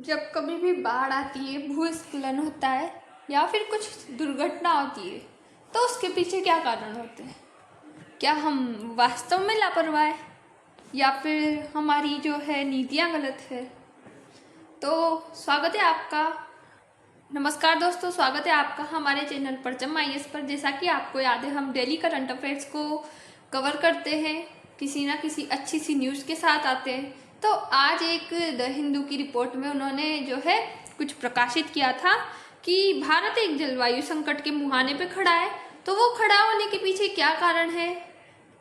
जब कभी भी बाढ़ आती है, भूस्खलन होता है या फिर कुछ दुर्घटना होती है तो उसके पीछे क्या कारण होते हैं? क्या हम वास्तव में लापरवाह हैं या फिर हमारी जो है नीतियाँ गलत है? तो स्वागत है आपका। नमस्कार दोस्तों, स्वागत है आपका हमारे चैनल परचम IAS पर। जैसा कि आपको याद है, हम डेली करंट अफेयर्स को कवर करते हैं, किसी ना किसी अच्छी सी न्यूज़ के साथ आते हैं। तो आज एक द हिंदू की रिपोर्ट में उन्होंने जो है कुछ प्रकाशित किया था कि भारत एक जलवायु संकट के मुहाने पे खड़ा है। तो वो खड़ा होने के पीछे क्या कारण है?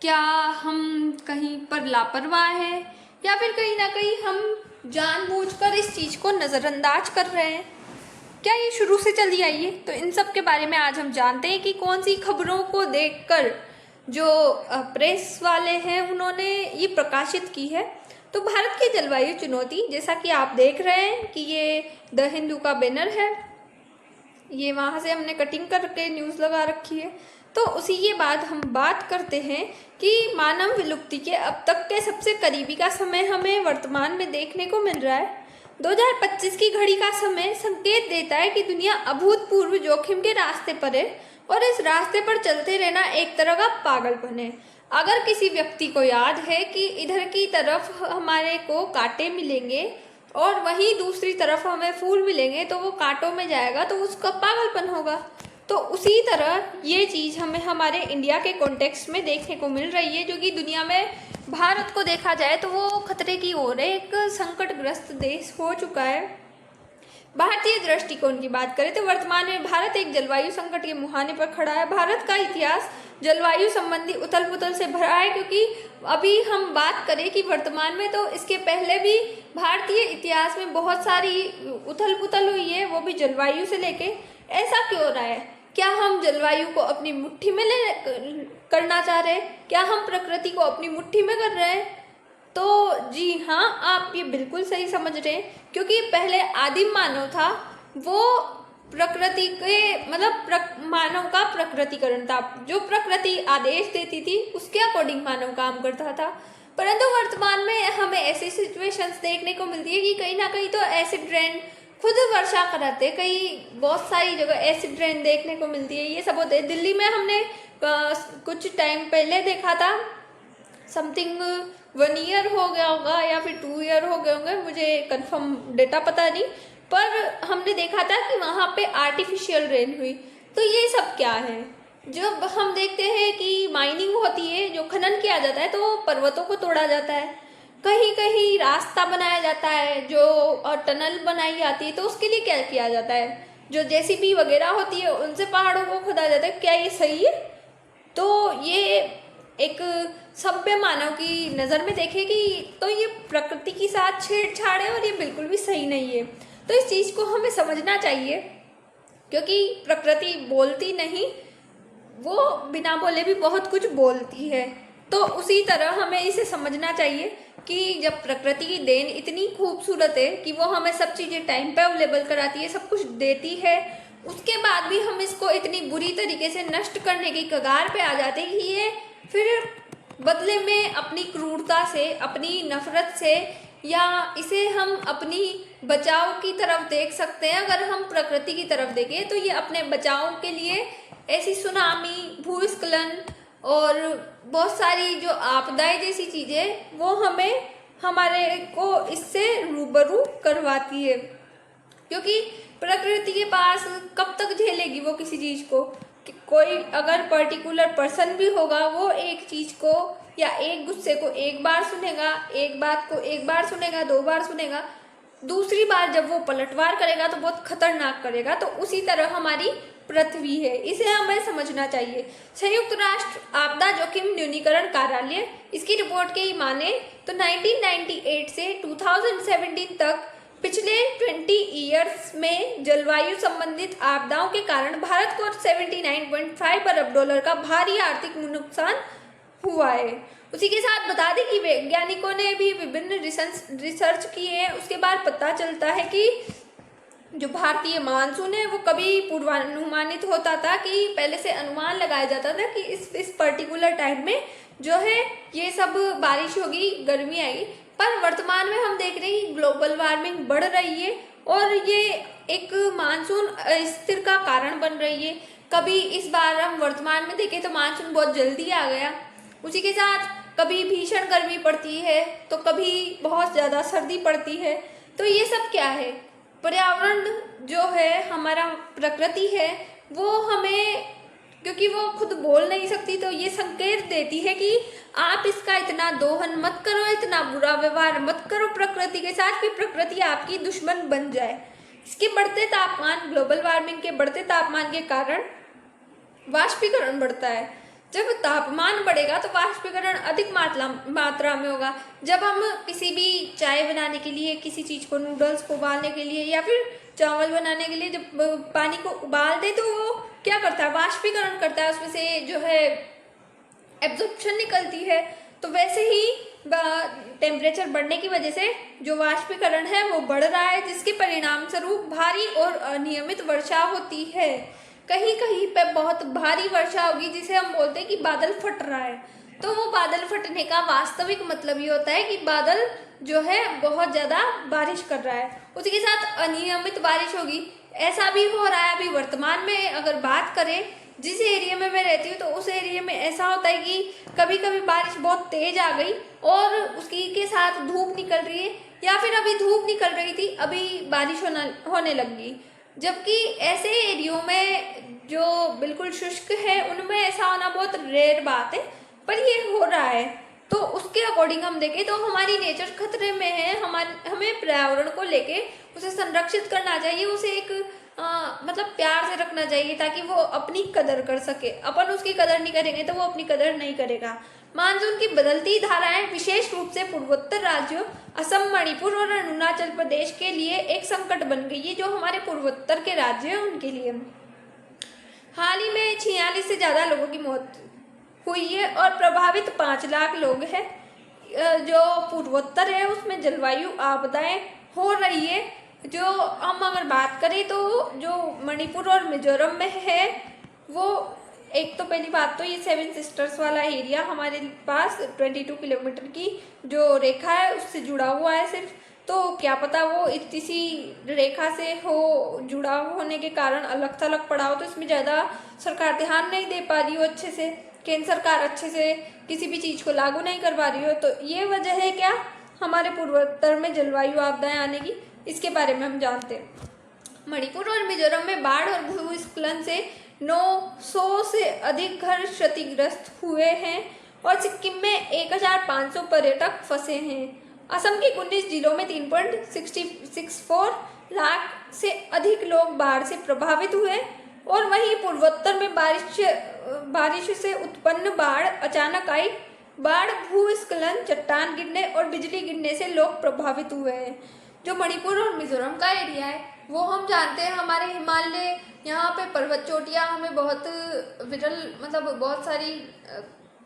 क्या हम कहीं पर लापरवाह हैं या फिर कहीं ना कहीं हम जानबूझकर इस चीज़ को नज़रअंदाज कर रहे हैं? क्या ये शुरू से चली आई है? तो इन सब के बारे में आज हम जानते हैं कि कौन सी खबरों को देखकर जो प्रेस वाले हैं उन्होंने ये प्रकाशित की है। तो भारत की जलवायु चुनौती, जैसा कि आप देख रहे हैं कि ये द हिंदू का बैनर है, ये वहाँ से हमने कटिंग करके न्यूज़ लगा रखी है। तो उसी के बाद हम बात करते हैं कि मानव विलुप्ति के अब तक के सबसे करीबी का समय हमें वर्तमान में देखने को मिल रहा है। 2025 की घड़ी का समय संकेत देता है कि दुनिया अभूतपूर्व जोखिम के रास्ते पर है और इस रास्ते पर चलते रहना एक तरह का पागलपन है। अगर किसी व्यक्ति को याद है कि इधर की तरफ हमारे को कांटे मिलेंगे और वहीं दूसरी तरफ हमें फूल मिलेंगे तो वो कांटों में जाएगा, तो उसका पागलपन होगा। तो उसी तरह ये चीज़ हमें हमारे इंडिया के कॉन्टेक्स्ट में देखने को मिल रही है, जो कि दुनिया में भारत को देखा जाए तो वो खतरे की ओर एक संकटग्रस्त देश हो चुका है। भारतीय दृष्टिकोण की बात करें तो वर्तमान में भारत एक जलवायु संकट के मुहाने पर खड़ा है। भारत का इतिहास जलवायु संबंधी उथल पुथल से भरा है, क्योंकि अभी हम बात करें कि वर्तमान में, तो इसके पहले भी भारतीय इतिहास में बहुत सारी उथल पुथल हुई है, वो भी जलवायु से लेके। ऐसा क्यों हो रहा है? क्या हम जलवायु को अपनी मुट्ठी में करना चाह रहे हैं? क्या हम प्रकृति को अपनी मुट्ठी में कर रहे हैं? तो जी हाँ, आप ये बिल्कुल सही समझ रहे हैं, क्योंकि पहले आदिम मानव था, वो प्रकृति के मानव का प्रकृतिकरण था। जो प्रकृति आदेश देती थी उसके अकॉर्डिंग मानव काम करता था। परंतु वर्तमान में हमें ऐसी सिचुएशंस देखने को मिलती है कि कहीं ना कहीं तो एसिड रेन खुद वर्षा कराते, कई बहुत सारी जगह एसिड रेन देखने को मिलती है। ये सब होते हैं। दिल्ली में हमने कुछ टाइम पहले देखा था, समथिंग 1 ईयर हो गया होगा या फिर 2 ईयर हो गए होंगे, मुझे कंफर्म डेटा पता नहीं, पर हमने देखा था कि वहाँ पे आर्टिफिशियल रेन हुई। तो ये सब क्या है? जब हम देखते हैं कि माइनिंग होती है, जो खनन किया जाता है, तो पर्वतों को तोड़ा जाता है, कहीं कहीं रास्ता बनाया जाता है, जो टनल बनाई जाती है, तो उसके लिए क्या किया जाता है? जो JCB वगैरह होती है उनसे पहाड़ों को खोदा जाता है। क्या ये सही है? तो ये एक सभ्य मानव की नज़र में देखेगी तो ये प्रकृति के साथ छेड़छाड़ है और ये बिल्कुल भी सही नहीं है। तो इस चीज़ को हमें समझना चाहिए, क्योंकि प्रकृति बोलती नहीं, वो बिना बोले भी बहुत कुछ बोलती है। तो उसी तरह हमें इसे समझना चाहिए कि जब प्रकृति की देन इतनी खूबसूरत है कि वो हमें सब चीज़ें टाइम पे अवेलेबल कराती है, सब कुछ देती है, उसके बाद भी हम इसको इतनी बुरी तरीके से नष्ट करने की कगार पे आ जाते हैं कि ये फिर बदले में अपनी क्रूरता से, अपनी नफरत से, या इसे हम अपनी बचाव की तरफ देख सकते हैं। अगर हम प्रकृति की तरफ देखें तो ये अपने बचाव के लिए ऐसी सुनामी, भूस्खलन और बहुत सारी जो आपदाएं जैसी चीज़ें, वो हमारे को इससे रूबरू करवाती है। क्योंकि प्रकृति के पास कब तक झेलेगी वो किसी चीज़ को? कि कोई अगर पर्टिकुलर पर्सन भी होगा, वो एक चीज़ को या एक गुस्से को एक बार सुनेगा, एक बात को एक बार सुनेगा, 2 बार सुनेगा, दूसरी बार जब वो पलटवार करेगा तो बहुत खतरनाक करेगा। तो उसी तरह हमारी पृथ्वी है, इसे हमें समझना चाहिए। संयुक्त राष्ट्र आपदा जोखिम न्यूनीकरण कार्यालय, इसकी रिपोर्ट के ही माने तो 1998 से 2017 तक पिछले 20 ईयर्स में जलवायु संबंधित आपदाओं के कारण भारत को $79.5 अरब का भारी आर्थिक नुकसान हुआ है। उसी के साथ बता दें कि वैज्ञानिकों ने भी विभिन्न रिसर्च किए हैं। उसके बाद पता चलता है कि जो भारतीय मानसून है वो कभी पूर्वानुमानित होता था, कि पहले से अनुमान लगाया जाता था कि इस पर्टिकुलर टाइम में जो है ये सब बारिश होगी, गर्मी आएगी, पर वर्तमान में हम देख रहे हैं कि ग्लोबल वार्मिंग बढ़ रही है और ये एक मानसून अस्थिर का कारण बन रही है। कभी इस बार हम वर्तमान में देखें तो मानसून बहुत जल्दी आ गया, उसी के साथ कभी भीषण गर्मी पड़ती है तो कभी बहुत ज़्यादा सर्दी पड़ती है। तो ये सब क्या है? पर्यावरण जो है, हमारा प्रकृति है, वो हमें, क्योंकि वो खुद बोल नहीं सकती, तो ये संकेत देती है कि आप इसका इतना दोहन मत करो, इतना बुरा व्यवहार मत करो प्रकृति के साथ कि प्रकृति आपकी दुश्मन बन जाए। इसके बढ़ते तापमान, ग्लोबल वार्मिंग के बढ़ते तापमान के कारण वाष्पीकरण बढ़ता है। जब तापमान बढ़ेगा तो वाष्पीकरण अधिक मात्रा में होगा। जब हम किसी भी चाय बनाने के लिए, किसी चीज़ को, नूडल्स को उबालने के लिए या फिर चावल बनाने के लिए जब पानी को उबाल दे तो वो क्या करता है? वाष्पीकरण करता है, उसमें से जो है एब्जॉर्प्शन निकलती है। तो वैसे ही टेम्परेचर बढ़ने की वजह से जो वाष्पीकरण है वो बढ़ रहा है, जिसके परिणाम स्वरूप भारी और अनियमित वर्षा होती है। कहीं कहीं पे बहुत भारी वर्षा होगी, जिसे हम बोलते हैं कि बादल फट रहा है। तो वो बादल फटने का वास्तविक मतलब ये होता है कि बादल जो है बहुत ज़्यादा बारिश कर रहा है, उसी के साथ अनियमित बारिश होगी। ऐसा भी हो रहा है अभी वर्तमान में। अगर बात करें जिस एरिया में मैं रहती हूँ तो उस एरिया में ऐसा होता है कि कभी कभी बारिश बहुत तेज आ गई और उसकी के साथ धूप निकल रही है, या फिर अभी धूप निकल रही थी, अभी बारिश होने लग गई। जबकि ऐसे एरियो में जो बिल्कुल शुष्क है उनमें ऐसा होना बहुत रेयर बात है, पर ये हो रहा है। तो उसके अकॉर्डिंग हम देखें तो हमारी नेचर खतरे में है। हमें पर्यावरण को लेके उसे संरक्षित करना चाहिए, उसे एक मतलब प्यार से रखना चाहिए ताकि वो अपनी कदर कर सके। अपन उसकी कदर नहीं करेंगे तो वो अपनी कदर नहीं करेगा। मानसून की बदलती धाराएं विशेष रूप से पूर्वोत्तर राज्यों असम, मणिपुर और अरुणाचल प्रदेश के लिए एक संकट बन गई है। जो हमारे पूर्वोत्तर के राज्य हैं उनके लिए हाल ही में 46 से ज़्यादा लोगों की मौत हुई है और प्रभावित 5 लाख लोग हैं। जो पूर्वोत्तर है उसमें जलवायु आपदाएं हो रही है। जो हम अगर बात करें तो जो मणिपुर और मिजोरम में है वो, एक तो पहली बात तो ये 7 सिस्टर्स वाला एरिया हमारे पास 22 किलोमीटर की जो रेखा है उससे जुड़ा हुआ है सिर्फ। तो क्या पता वो इसी रेखा से हो, जुड़ा होने के कारण अलग थलग पड़ा हो, तो इसमें ज़्यादा सरकार ध्यान नहीं दे पा रही हो अच्छे से। केंद्र सरकार अच्छे से किसी भी चीज़ को लागू नहीं करवा रही हो। तो ये वजह है क्या हमारे पूर्वोत्तर में जलवायु आपदाएं आने की, इसके बारे में हम जानते हैं। मणिपुर और मिजोरम में बाढ़ और भूस्खलन से 900 से अधिक घर क्षतिग्रस्त हुए हैं और सिक्किम में 1500 पर्यटक फंसे हैं। असम के 19 जिलों में 3.64 लाख से अधिक लोग बाढ़ से प्रभावित हुए और वहीं पूर्वोत्तर में बारिश से उत्पन्न बाढ़ अचानक आई। बाढ़, भूस्खलन, चट्टान गिरने और बिजली गिरने से लोग प्रभावित हुए हैं। जो मणिपुर और मिजोरम का एरिया है वो हम जानते हैं, हमारे हिमालय, यहाँ पे पर्वत चोटियाँ हमें बहुत विरल, मतलब बहुत सारी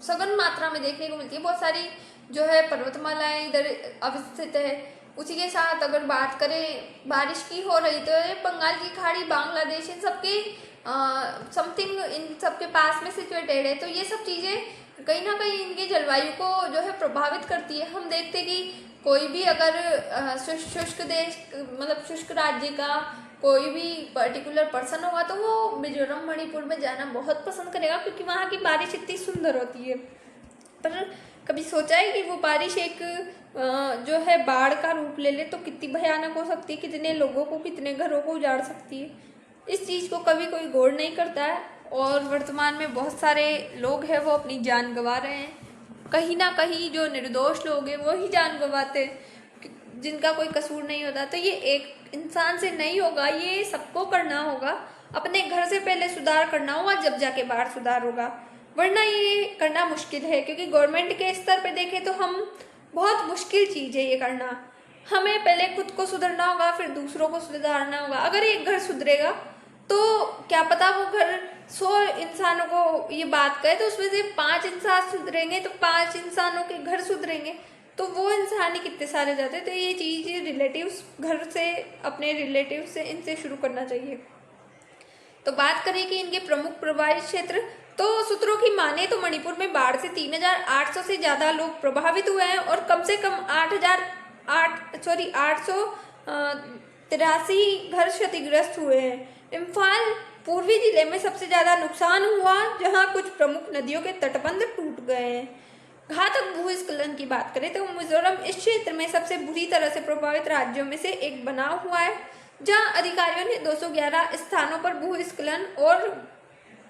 सघन मात्रा में देखने को मिलती है। बहुत सारी जो है पर्वतमालाएं इधर अवस्थित है। उसी के साथ अगर बात करें बारिश की हो रही तो ये बंगाल की खाड़ी, बांग्लादेश, इन सबके समथिंग इन सबके पास में सिचुएटेड है। तो ये सब चीज़ें कहीं ना कहीं इनकी जलवायु को जो है प्रभावित करती है। हम देखते कि कोई भी अगर शुष्क देश, मतलब शुष्क राज्य का कोई भी पर्टिकुलर पर्सन होगा तो वो मिजोरम, मणिपुर में जाना बहुत पसंद करेगा, क्योंकि वहाँ की बारिश इतनी सुंदर होती है। पर कभी सोचा है कि वो बारिश एक जो है बाढ़ का रूप ले ले तो कितनी भयानक हो सकती है, कितने लोगों को, कितने घरों को उजाड़ सकती है। इस चीज़ को कभी कोई गौर नहीं करता है और वर्तमान में बहुत सारे लोग हैं वो अपनी जान गंवा रहे हैं। कहीं ना कहीं जो निर्दोष लोग हैं वो ही जान गंवाते हैं, जिनका कोई कसूर नहीं होता। तो ये एक इंसान से नहीं होगा, ये सबको करना होगा। अपने घर से पहले सुधार करना होगा, जब जाके बाहर सुधार होगा, वरना ये करना मुश्किल है। क्योंकि गवर्नमेंट के स्तर पे देखें तो हम बहुत मुश्किल चीज़ है ये करना। हमें पहले खुद को सुधरना होगा, फिर दूसरों को सुधारना होगा। अगर एक घर सुधरेगा तो क्या पता वो घर 100 इंसानों को ये बात कहे तो उसमें से 5 इंसान सुधरेंगे, तो 5 इंसानों के घर सुधरेंगे, तो वो इंसान ही कितने सारे जाते हैं। तो ये चीज़ रिलेटिव्स, घर से, अपने रिलेटिव्स से, इनसे शुरू करना चाहिए। तो बात करें कि इनके प्रमुख प्रभावित क्षेत्र तो सूत्रों की माने तो मणिपुर में बाढ़ से 3,800 से ज़्यादा लोग प्रभावित हुए हैं और कम से कम 883 घर क्षतिग्रस्त हुए हैं। इम्फाल पूर्वी जिले में सबसे ज़्यादा नुकसान हुआ, जहां कुछ प्रमुख नदियों के तटबंध टूट गए हैं। घातक भूस्खलन की बात करें तो मिजोरम इस क्षेत्र में सबसे बुरी तरह से प्रभावित राज्यों में से एक बना हुआ है, जहां अधिकारियों ने 211 स्थानों पर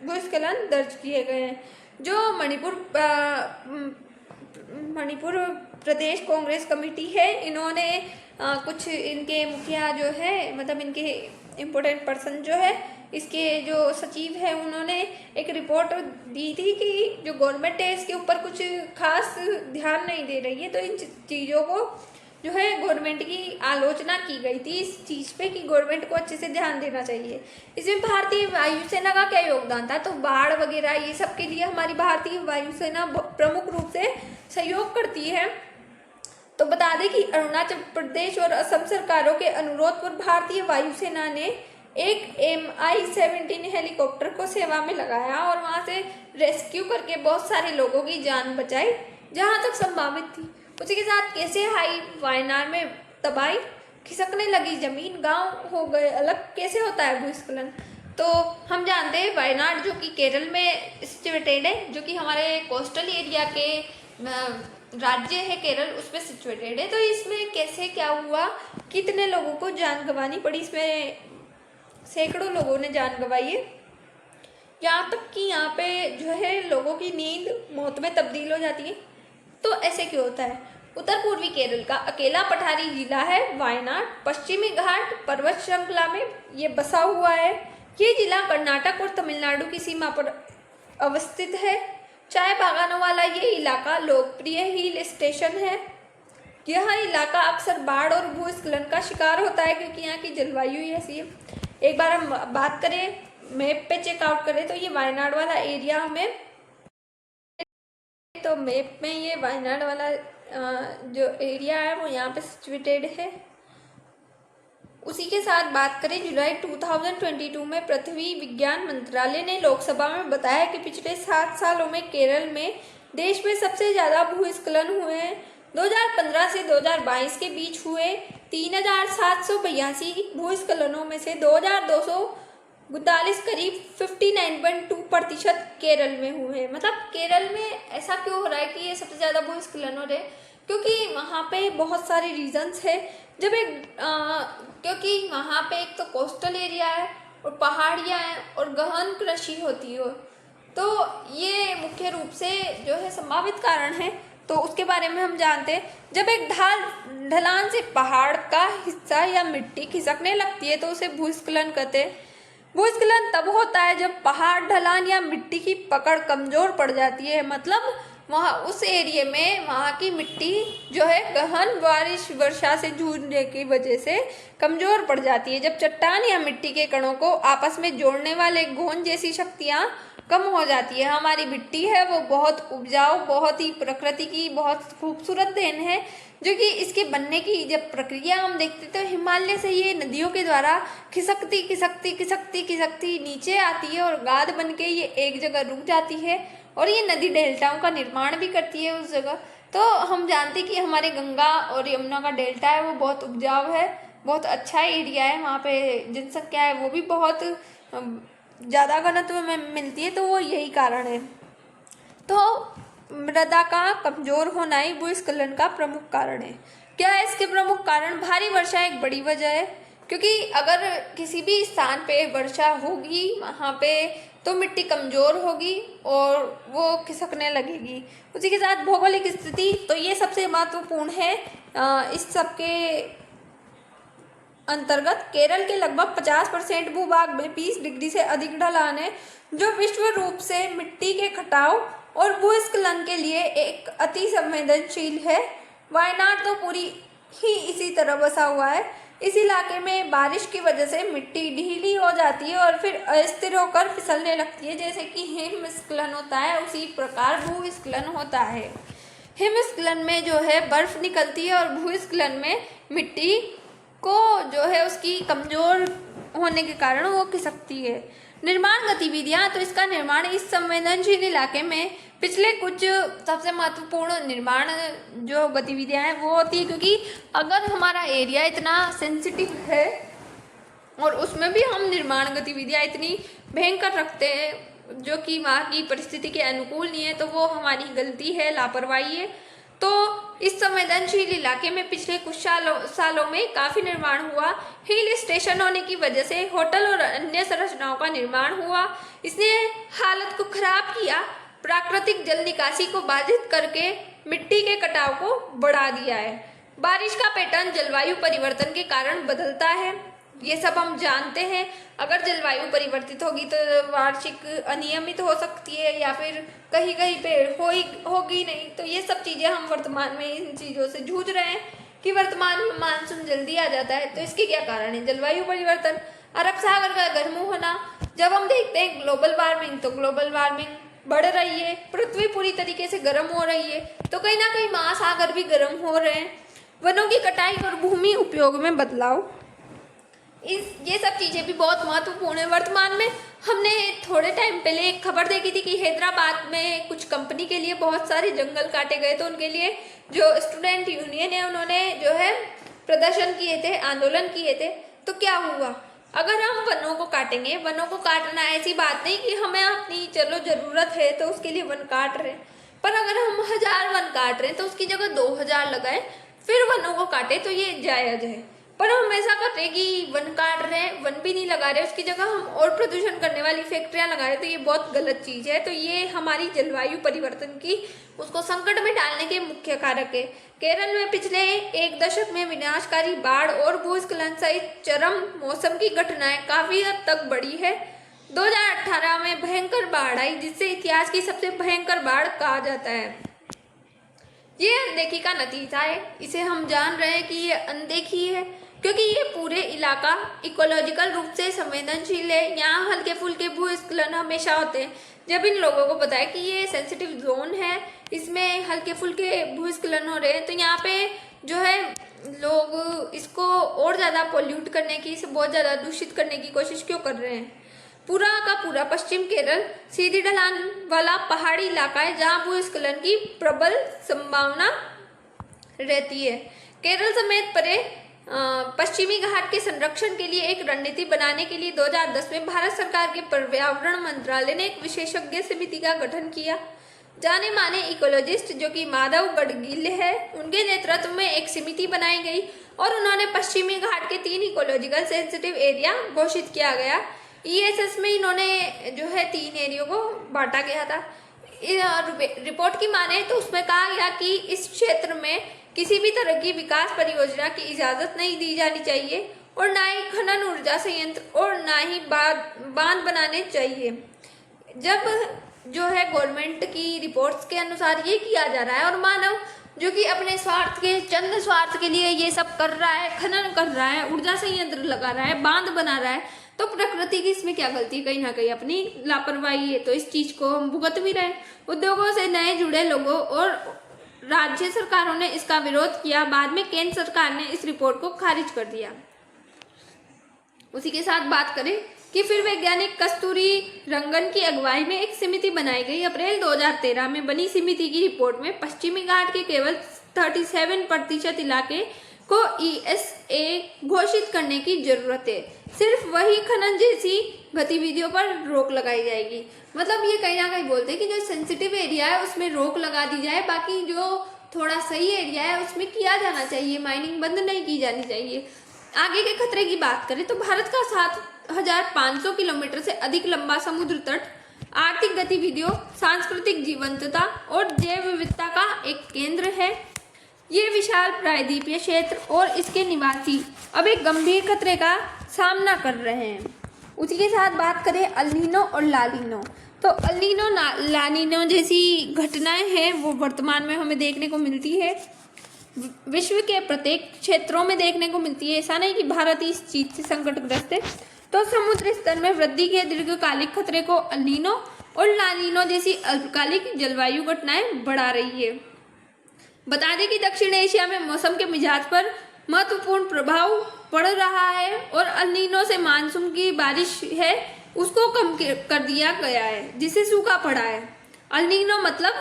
भूस्खलन दर्ज किए गए हैं। जो मणिपुर प्रदेश कांग्रेस कमेटी है, इन्होंने कुछ इनके मुखिया जो है, मतलब इनके इम्पोर्टेंट पर्सन जो है, इसके जो सचिव है, उन्होंने एक रिपोर्ट दी थी कि जो गवर्नमेंट है इसके ऊपर कुछ खास ध्यान नहीं दे रही है। तो इन चीज़ों को जो है गवर्नमेंट की आलोचना की गई थी इस चीज़ पे कि गवर्नमेंट को अच्छे से ध्यान देना चाहिए। इसमें भारतीय वायुसेना का क्या योगदान था? तो बाढ़ वगैरह ये सब के लिए हमारी भारतीय वायुसेना प्रमुख रूप से सहयोग करती है। तो बता दें कि अरुणाचल प्रदेश और असम सरकारों के अनुरोध पर भारतीय वायुसेना ने एक Mi-17 हेलीकॉप्टर को सेवा में लगाया और वहां से रेस्क्यू करके बहुत सारे लोगों की जान बचाई जहां तक संभावित थी। उसी के साथ कैसे हाई वायनाड में तबाही, खिसकने लगी जमीन, गांव हो गए अलग। कैसे होता है भूस्खलन? तो हम जानते हैं वायनाड जो कि केरल में सिचुएटेड है, जो कि हमारे कोस्टल एरिया के राज्य है केरल, उस पर सिचुएटेड है। तो इसमें कैसे क्या हुआ, कितने लोगों को जान गंवानी पड़ी? इसमें सैकड़ों लोगों ने जान गंवाई है, यहाँ तक कि यहाँ पे जो है लोगों की नींद मौत में तब्दील हो जाती है। तो ऐसे क्यों होता है? उत्तर पूर्वी केरल का अकेला पठारी जिला है वायनाड, पश्चिमी घाट पर्वत श्रृंखला में ये बसा हुआ है। ये जिला कर्नाटक और तमिलनाडु की सीमा पर अवस्थित है। चाय बागानों वाला ये इलाका लोकप्रिय हिल स्टेशन है। यह इलाका अक्सर बाढ़ और भूस्खलन का शिकार होता है क्योंकि यहाँ की जलवायु ही ऐसी है। एक बार हम बात करें, मैप पे चेकआउट करें तो ये वायनाड वाला एरिया हमें, तो मैप में ये वायनाड वाला जो एरिया है वो यहाँ पे सिचुएटेड है। उसी के साथ बात करें, जुलाई 2022 में पृथ्वी विज्ञान मंत्रालय ने लोकसभा में बताया कि पिछले 7 सालों में केरल में देश में सबसे ज़्यादा भूस्खलन हुए हैं। 2015 से 2022 के बीच हुए 3,782 भूस्खलनों में से 2,242 करीब 59.2% केरल में हुए हैं। मतलब केरल में ऐसा क्यों हो रहा है कि ये सबसे ज़्यादा भूस्खलन हो रहे हैं? क्योंकि वहाँ पे बहुत सारे रीजंस है। क्योंकि वहाँ पे एक तो कोस्टल एरिया है और पहाड़ियाँ हैं और गहन कृषि होती है, तो ये मुख्य रूप से जो है संभावित कारण है। तो उसके बारे में हम जानते हैं, जब एक ढलान से पहाड़ का हिस्सा या मिट्टी खिसकने लगती है तो उसे भूस्खलन कहते हैं। भूस्खलन तब होता है जब पहाड़, ढलान या मिट्टी की पकड़ कमजोर पड़ जाती है। मतलब वहाँ उस एरिया में वहाँ की मिट्टी जो है गहन वर्षा से जूझने की वजह से कमजोर पड़ जाती है। जब चट्टान या मिट्टी के कणों को आपस में जोड़ने वाले गोंद जैसी शक्तियाँ कम हो जाती है। हमारी मिट्टी है वो बहुत उपजाऊ, बहुत ही प्रकृति की बहुत खूबसूरत देन है, जो कि इसके बनने की जब प्रक्रिया हम देखते तो हिमालय से ये नदियों के द्वारा खिसकती नीचे आती है और गाद बन के ये एक जगह रुक जाती है और ये नदी डेल्टाओं का निर्माण भी करती है उस जगह। तो हम जानते हैं कि हमारे गंगा और यमुना का डेल्टा है वो बहुत उपजाऊ है, बहुत अच्छा एरिया है। वहाँ पे जनसंख्या है वो भी बहुत ज़्यादा घनत्व में मिलती है, तो वो यही कारण है। तो मृदा का कमजोर होना ही भूस्खलन का प्रमुख कारण है। क्या है इसके प्रमुख कारण? भारी वर्षा एक बड़ी वजह है, क्योंकि अगर किसी भी स्थान पे वर्षा होगी वहाँ पे तो मिट्टी कमजोर होगी और वो खिसकने लगेगी। उसी के साथ भौगोलिक स्थिति, तो ये सबसे महत्वपूर्ण है। इस सब के अंतर्गत केरल के लगभग 50% भूभाग में 20 डिग्री से अधिक ढलान है, जो विश्व रूप से मिट्टी के कटाव और भूस्खलन के लिए एक अति संवेदनशील है। वायनाड तो पूरी ही इसी तरह बसा हुआ है। इस इलाके में बारिश की वजह से मिट्टी ढीली हो जाती है और फिर अस्थिर होकर फिसलने लगती है। जैसे कि हिमस्खलन होता है उसी प्रकार भूस्खलन होता है। हिमस्खलन में जो है बर्फ निकलती है और भूस्खलन में मिट्टी को जो है उसकी कमजोर होने के कारण वो खिसकती है। निर्माण गतिविधियां, तो इसका निर्माण इस संवेदनशील इलाके में पिछले कुछ सबसे महत्वपूर्ण निर्माण जो गतिविधियां हैं वो होती है, क्योंकि अगर हमारा एरिया इतना सेंसिटिव है और उसमें भी हम निर्माण गतिविधियां इतनी भयंकर रखते हैं जो कि वहाँ की परिस्थिति के अनुकूल नहीं है, तो वो हमारी गलती है, लापरवाही है। तो इस संवेदनशील इलाके में पिछले कुछ सालों में काफ़ी निर्माण हुआ। हिल स्टेशन होने की वजह से होटल और अन्य संरचनाओं का निर्माण हुआ। इसने हालत को खराब किया, प्राकृतिक जल निकासी को बाधित करके मिट्टी के कटाव को बढ़ा दिया है। बारिश का पैटर्न जलवायु परिवर्तन के कारण बदलता है, ये सब हम जानते हैं। अगर जलवायु परिवर्तित होगी तो वार्षिक अनियमित हो सकती है या फिर कहीं कहीं पे होगी नहीं। तो ये सब चीज़ें हम वर्तमान में इन चीज़ों से जूझ रहे हैं कि वर्तमान में मानसून जल्दी आ जाता है। तो इसके क्या कारण है? जलवायु परिवर्तन, अरब सागर का गर्म होना। जब हम देखते हैं ग्लोबल वार्मिंग, तो ग्लोबल वार्मिंग बढ़ रही है, पृथ्वी पूरी तरीके से गर्म हो रही है, तो कहीं ना कहीं महासागर भी गर्म हो रहे हैं। वनों की कटाई और भूमि उपयोग में बदलाव, ये सब चीज़ें भी बहुत महत्वपूर्ण है। वर्तमान में हमने थोड़े टाइम पहले एक खबर देखी थी कि हैदराबाद में कुछ कंपनी के लिए बहुत सारे जंगल काटे गए, तो उनके लिए जो स्टूडेंट यूनियन है उन्होंने जो है प्रदर्शन किए थे, आंदोलन किए थे। तो क्या हुआ? अगर हम वनों को काटेंगे, वनों को काटना ऐसी बात नहीं कि हमें अपनी चलो ज़रूरत है तो उसके लिए वन काट रहे हैं, पर अगर हम 1000 वन काट रहे हैं तो उसकी जगह 2000 लगाए फिर वनों को काटे तो ये जायज़ है। पर हम ऐसा कर रहे कि वन काट रहे हैं, वन भी नहीं लगा रहे, उसकी जगह हम और प्रदूषण करने वाली फैक्ट्रियां लगा रहे हैं, तो ये बहुत गलत चीज़ है। तो ये हमारी जलवायु परिवर्तन की उसको संकट में डालने के मुख्य कारक है। केरल में पिछले एक दशक में विनाशकारी बाढ़ और भूस्खलन सहित चरम मौसम की घटनाएं काफ़ी हद तक बढ़ी है। 2018 में भयंकर बाढ़ आई, जिससे इतिहास की सबसे भयंकर बाढ़ कहा जाता है। ये अनदेखी का नतीजा है। इसे हम जान रहे हैं कि ये अनदेखी है क्योंकि ये पूरे इलाका इकोलॉजिकल रूप से संवेदनशील है। यहाँ हल्के फुल्के भूस्खलन हमेशा होते हैं। जब इन लोगों को पता है कि ये सेंसिटिव जोन है, इसमें हल्के फुल्के भूस्खलन हो रहे हैं, तो यहाँ पे जो है लोग इसको और ज़्यादा पोल्यूट करने की, इसे बहुत ज़्यादा दूषित करने की कोशिश क्यों कर रहे हैं? पूरा का पूरा पश्चिम केरल सीधी ढलान वाला पहाड़ी इलाका है जहाँ भूस्खलन की प्रबल संभावना रहती है। केरल समेत परे पश्चिमी घाट के संरक्षण के लिए एक रणनीति बनाने के लिए 2010 में भारत सरकार के पर्यावरण मंत्रालय ने एक विशेषज्ञ समिति का गठन किया। जाने माने इकोलॉजिस्ट जो कि माधव गडगिल है, उनके नेतृत्व में एक समिति बनाई गई और उन्होंने पश्चिमी घाट के 3 इकोलॉजिकल सेंसिटिव एरिया घोषित किया गया। ESS में इन्होंने जो है 3 एरियो को बांटा गया था। रिपोर्ट की माने तो उसमें कहा गया कि इस क्षेत्र में किसी भी तरह की विकास परियोजना की इजाज़त नहीं दी जानी चाहिए और ना ही खनन ऊर्जा संयंत्र और ना ही बांध बनाने चाहिए। जब जो है गवर्नमेंट की रिपोर्ट्स के अनुसार ये किया जा रहा है और मानव जो कि अपने स्वार्थ के चंद स्वार्थ के लिए ये सब कर रहा है, खनन कर रहा है, ऊर्जा संयंत्र लगा रहा है, बांध बना रहा है, तो प्रकृति की इसमें क्या गलती? कहीं ना कहीं अपनी लापरवाही है। तो इस चीज़ को हम भुगत भी रहे। उद्योगों से नए जुड़े लोगों और राज्य सरकारों ने इसका विरोध किया। बाद में केंद्र सरकार ने इस रिपोर्ट को खारिज कर दिया। उसी के साथ बात करें कि फिर वैज्ञानिक कस्तूरी रंगन की अगुवाई में एक समिति बनाई गई। अप्रैल 2013 में बनी समिति की रिपोर्ट में पश्चिमी घाट के केवल 37% इलाके को ESA घोषित करने की जरूरत है। सिर्फ वही खनन जैसी गतिविधियों पर रोक लगाई जाएगी। मतलब ये कहीं ना कहीं बोलते हैं कि जो सेंसिटिव एरिया है उसमें रोक लगा दी जाए, बाकी जो थोड़ा सही एरिया है उसमें किया जाना चाहिए, माइनिंग बंद नहीं की जानी चाहिए। आगे के खतरे की बात करें तो भारत का 7500 किलोमीटर से अधिक लंबा समुद्र तट आर्थिक गतिविधियों, सांस्कृतिक जीवंतता और जैव विविधता का एक केंद्र है। ये विशाल प्रायद्वीपीय क्षेत्र और इसके निवासी अब एक गंभीर खतरे का सामना कर रहे हैं। उसी के साथ बात करें अल नीनो और ला नीनो, तो अल नीनो ला नीनो जैसी घटनाएं हैं वो वर्तमान में हमें देखने को मिलती है, विश्व के प्रत्येक क्षेत्रों में देखने को मिलती है। ऐसा नहीं कि भारत ही इस चीज से संकटग्रस्त है। तो समुद्र स्तर में वृद्धि के दीर्घकालिक खतरे को अल नीनो और ला नीनो जैसी अल्पकालिक जलवायु घटनाएं बढ़ा रही है। बता दें कि दक्षिण एशिया में मौसम के मिजाज पर महत्वपूर्ण प्रभाव पड़ रहा है और अल नीनो से मानसून की बारिश है उसको कम कर दिया गया है, जिससे सूखा पड़ा है। अल नीनो मतलब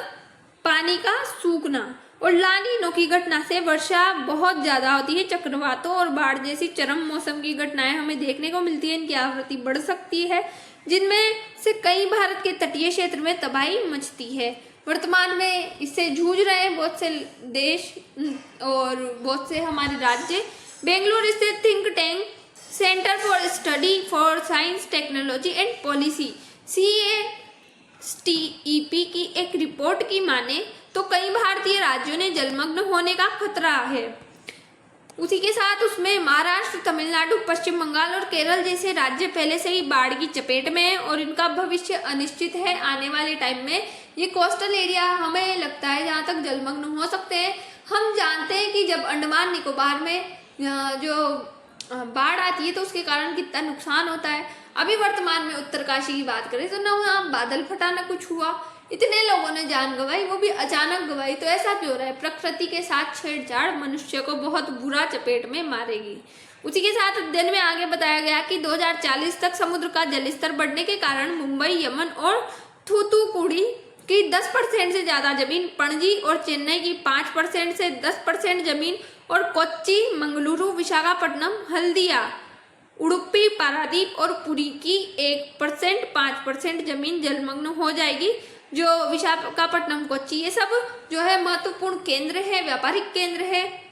पानी का सूखना, और ला नीनो की घटना से वर्षा बहुत ज्यादा होती है। चक्रवातों और बाढ़ जैसी चरम मौसम की घटनाएं हमें देखने को मिलती है। इनकी आवृत्ति बढ़ सकती है, जिनमें से कई भारत के तटीय क्षेत्र में तबाही मचती है। वर्तमान में इससे जूझ रहे हैं बहुत से देश और बहुत से हमारे राज्य। बेंगलुरु स्थित think tank centre for study for science technology and policy CSTEP की एक रिपोर्ट की माने तो कई भारतीय राज्यों ने जलमग्न होने का खतरा है। उसी के साथ उसमें महाराष्ट्र, तमिलनाडु, पश्चिम बंगाल और केरल जैसे राज्य पहले से ही बाढ़ की चपेट में है और इनका भविष्य अनिश्चित है। आने वाले टाइम में ये कोस्टल एरिया हमें लगता है जहाँ तक जलमग्न हो सकते हैं। हम जानते हैं कि जब अंडमान निकोबार में जो बाढ़ आती है तो उसके कारण कितना नुकसान होता है। अभी वर्तमान में उत्तरकाशी की बात करें तो ना वहाँ बादल फटा ना कुछ हुआ, इतने लोगों ने जान गंवाई, वो भी अचानक गंवाई। तो ऐसा क्यों रहा है? प्रकृति के साथ छेड़छाड़ मनुष्य को बहुत बुरा चपेट में मारेगी। उसी के साथ अध्ययन में आगे बताया गया कि 2040 तक समुद्र का जलस्तर बढ़ने के कारण मुंबई, यमन और थूथुकुडी की 10% से ज्यादा जमीन, पणजी और चेन्नई की 5% से 10% जमीन और कोच्चि, मंगलुरु, विशाखापट्टनम, हल्दिया, उडुपी, पारादीप और पुरी की 1%, 5% जमीन जलमग्न हो जाएगी। जो विशाखापट्टनम, कोच्चि ये सब जो है महत्वपूर्ण केंद्र है, व्यापारिक केंद्र है।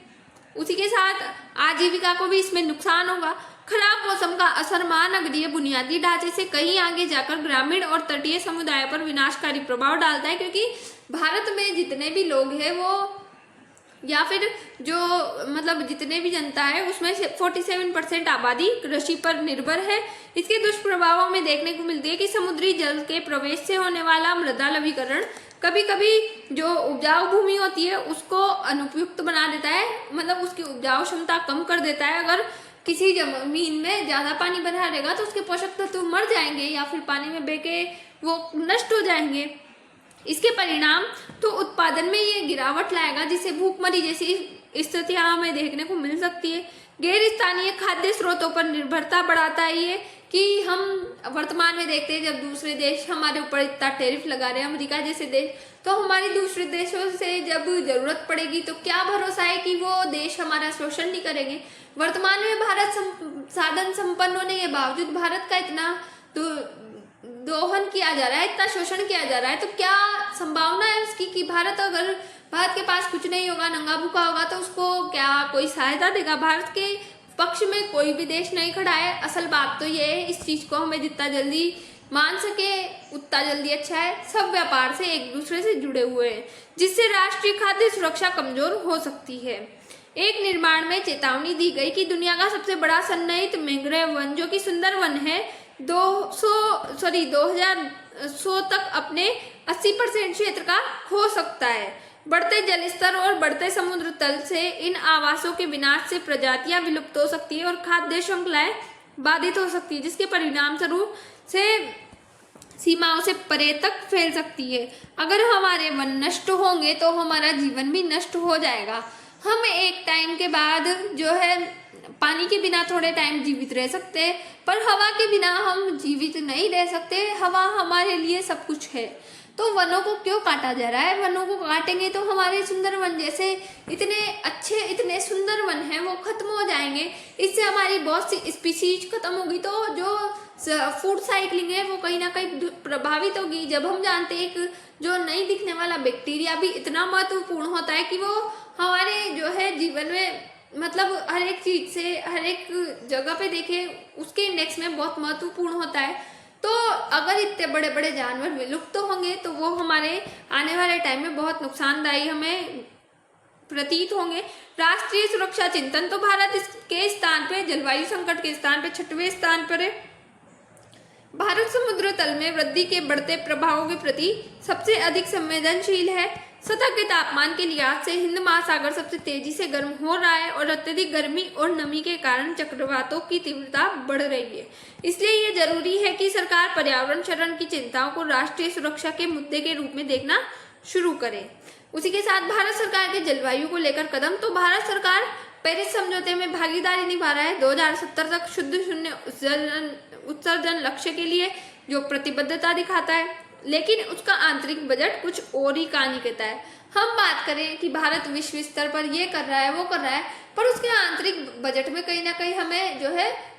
उसी के साथ आजीविका को भी इसमें नुकसान होगा। खराब मौसम का असर महानगरीय बुनियादी ढांचे से कहीं आगे जाकर ग्रामीण और तटीय समुदाय पर विनाशकारी प्रभाव डालता है, क्योंकि भारत में जितने भी लोग हैं वो या फिर जो मतलब जितने भी जनता है उसमें 47% आबादी कृषि पर निर्भर है। इसके दुष्प्रभावों में देखने को मिलती है कि समुद्री जल के प्रवेश से होने वाला मृदा लवणीकरण कभी कभी जो उपजाऊ भूमि होती है उसको अनुपयुक्त बना देता है, मतलब उसकी उपजाऊ क्षमता कम कर देता है। अगर किसी जमीन में ज्यादा पानी बना रहेगा तो उसके पोषक तत्व मर जाएंगे या फिर पानी में बह के वो नष्ट हो जाएंगे। इसके परिणाम तो उत्पादन में ये गिरावट लाएगा, जिससे भूखमरी जैसी स्थितियां हमें देखने को मिल सकती है। गैर स्थानीय खाद्य स्रोतों पर निर्भरता बढ़ाता है ये कि हम वर्तमान में देखते हैं जब दूसरे देश हमारे ऊपर इतना टैरिफ लगा रहे हैं, अमेरिका जैसे देश, तो हमारी दूसरे देशों से जब जरूरत पड़ेगी तो क्या भरोसा है कि वो देश हमारा शोषण नहीं करेंगे। वर्तमान में भारत साधन संपन्न होने के बावजूद भारत का इतना दोहन किया जा रहा है, इतना शोषण किया जा रहा है, तो क्या संभावना है उसकी कि भारत के पास कुछ नहीं होगा, नंगा भूखा होगा, तो उसको क्या कोई सहायता देगा? भारत के पक्ष में कोई भी देश नहीं खड़ा है। असल बात तो ये है, इस चीज को हमें जितना जल्दी मान सके उतना जल्दी अच्छा है। सब व्यापार से एक दूसरे से जुड़े हुए हैं, जिससे राष्ट्रीय खाद्य सुरक्षा कमजोर हो सकती है। एक निर्माण में चेतावनी दी गई कि दुनिया का सबसे बड़ा सन्निहित मैंग्रोव वन जो कि सुंदर वन है 2100 तक अपने 80% क्षेत्र का खो सकता है। बढ़ते जलस्तर और बढ़ते समुद्र तल से इन आवासों के विनाश से प्रजातियां विलुप्त हो सकती है और खाद्य श्रृंखलाएं बाधित हो सकती है, जिसके परिणाम स्वरूप से सीमाओं से परे तक फैल सकती है। अगर हमारे वन नष्ट होंगे तो हमारा जीवन भी नष्ट हो जाएगा। हम एक टाइम के बाद जो है पानी के बिना थोड़े टाइम जीवित रह सकते हैं, पर हवा के बिना हम जीवित नहीं रह सकते। हवा हमारे लिए सब कुछ है, तो वनों को क्यों काटा जा रहा है? वनों को काटेंगे तो हमारे सुंदर वन जैसे इतने अच्छे इतने सुंदर वन हैं वो खत्म हो जाएंगे। इससे हमारी बहुत सी स्पीसीज खत्म होगी, तो जो फूड साइकिलिंग है वो कहीं ना कहीं प्रभावित होगी। जब हम जानते हैं कि जो नहीं दिखने वाला बैक्टीरिया भी इतना महत्वपूर्ण होता है कि वो हमारे जो है जीवन में मतलब हर एक चीज से हर एक जगह पे देखे उसके इंडेक्स में बहुत महत्वपूर्ण होता है। तो अगर इतने बड़े बड़े जानवर विलुप्त होंगे तो वो हमारे आने वाले टाइम में बहुत नुकसानदायी हमें प्रतीत होंगे। राष्ट्रीय सुरक्षा चिंतन तो भारत इसके स्थान पे जलवायु संकट के स्थान पे 6वें स्थान पर है। भारत समुद्र तल में वृद्धि के बढ़ते प्रभावों के प्रति सबसे अधिक संवेदनशील है। सतह के तापमान के लिहाज से हिंद महासागर सबसे तेजी से गर्म हो रहा है और अत्यधिक गर्मी और नमी के कारण चक्रवातों की तीव्रता बढ़ रही है। इसलिए ये जरूरी है कि सरकार पर्यावरण क्षरण की चिंताओं को राष्ट्रीय सुरक्षा के मुद्दे के रूप में देखना शुरू करे। उसी के साथ भारत सरकार के जलवायु को लेकर कदम, तो भारत सरकार पेरिस समझौते में भागीदारी निभा रहा है। 2070 तक शुद्ध शून्य उत्सर्जन लक्ष्य के लिए जो प्रतिबद्धता दिखाता है, लेकिन उसका आंतरिक बजट कुछ और ही कहानी कहता है। हम बात करें कि भारत विश्व स्तर पर ये कर रहा है, वो कर रहा है, पर उसके आंतरिक बजट में कहीं ना कहीं हमें जो है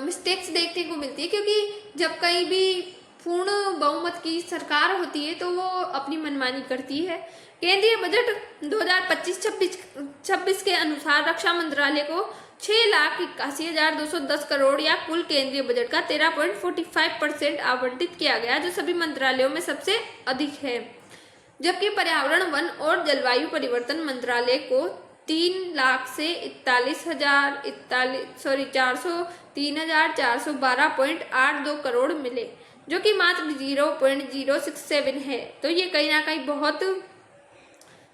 मिस्टेक्स देखने को मिलती है, क्योंकि जब कहीं भी पूर्ण बहुमत की सरकार होती है तो वो अपनी मनमानी करती है। केंद्रीय बजट 2025-26 के अनुसार रक्षा मंत्रालय को 6,81,210 करोड़ या कुल केंद्रीय बजट का 13.45% आवंटित किया गया, जो सभी मंत्रालयों में सबसे अधिक है। जबकि पर्यावरण, वन और जलवायु परिवर्तन मंत्रालय को 3,0412.82 करोड़ मिले, जो कि मात्र 0.067 है। तो ये कहीं ना कहीं बहुत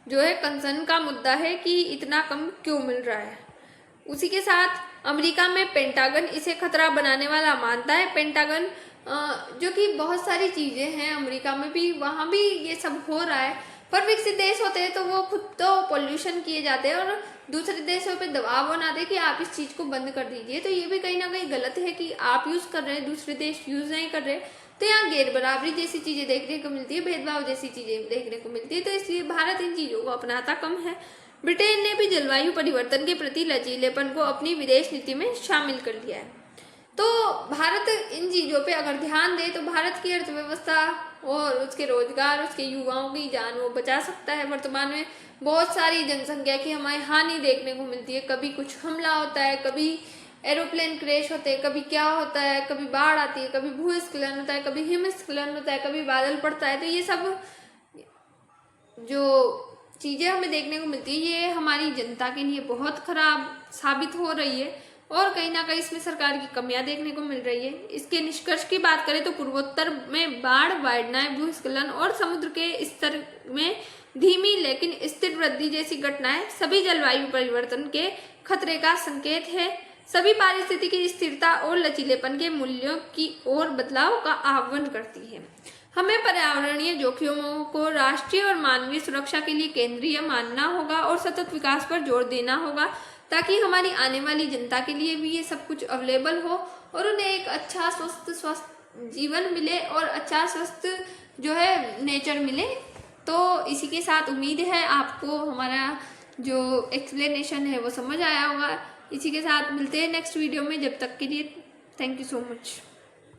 जो है कंसर्न का मुद्दा है कि इतना कम क्यों मिल रहा है। उसी के साथ अमेरिका में पेंटागन इसे खतरा बनाने वाला मानता है। पेंटागन जो कि बहुत सारी चीज़ें हैं अमेरिका में भी, वहाँ भी ये सब हो रहा है, पर विकसित देश होते हैं तो वो खुद तो पोल्यूशन किए जाते हैं और दूसरे देशों पे दबाव बनाते हैं कि आप इस चीज़ को बंद कर दीजिए। तो ये भी कहीं ना कहीं गलत है कि आप यूज़ कर रहे हैं, दूसरे देश यूज़ नहीं कर रहे। तो यहाँ गैर बराबरी जैसी चीज़ें देखने को मिलती है, भेदभाव जैसी चीज़ें देखने को मिलती है, तो इसलिए भारत इन चीज़ों को अपनाता कम है। ब्रिटेन ने भी जलवायु परिवर्तन के प्रति लचीलेपन को अपनी विदेश नीति में शामिल कर लिया है। तो भारत इन चीज़ों पे अगर ध्यान दे तो भारत की अर्थव्यवस्था और उसके रोजगार, उसके युवाओं की जान वो बचा सकता है। वर्तमान में बहुत सारी जनसंख्या की हमें हानि देखने को मिलती है, कभी कुछ हमला होता है, कभी एरोप्लेन क्रैश होते हैं, कभी क्या होता है, कभी बाढ़ आती है, कभी भूस्खलन होता है, कभी हिमस्खलन होता है, कभी बादल पड़ता है। तो ये सब जो चीज़ें हमें देखने को मिलती है ये हमारी जनता के लिए बहुत खराब साबित हो रही है और कहीं ना कहीं इसमें सरकार की कमियां देखने को मिल रही है। इसके निष्कर्ष की बात करें तो पूर्वोत्तर में बाढ़, वायनाएं, भूस्खलन और समुद्र के स्तर में धीमी लेकिन स्थिर वृद्धि जैसी घटनाएं सभी जलवायु परिवर्तन के खतरे का संकेत है। सभी पारिस्थितिकी स्थिरता और लचीलेपन के मूल्यों की ओर बदलाव का आह्वान करती है। हमें पर्यावरणीय जोखिमों को राष्ट्रीय और मानवीय सुरक्षा के लिए केंद्रीय मानना होगा और सतत विकास पर जोर देना होगा, ताकि हमारी आने वाली जनता के लिए भी ये सब कुछ अवेलेबल हो और उन्हें एक अच्छा स्वस्थ जीवन मिले और अच्छा स्वस्थ जो है नेचर मिले। तो इसी के साथ उम्मीद है आपको हमारा जो एक्सप्लेनेशन है वो समझ आया होगा। इसी के साथ मिलते हैं नेक्स्ट वीडियो में, जब तक के लिए थैंक यू सो मच।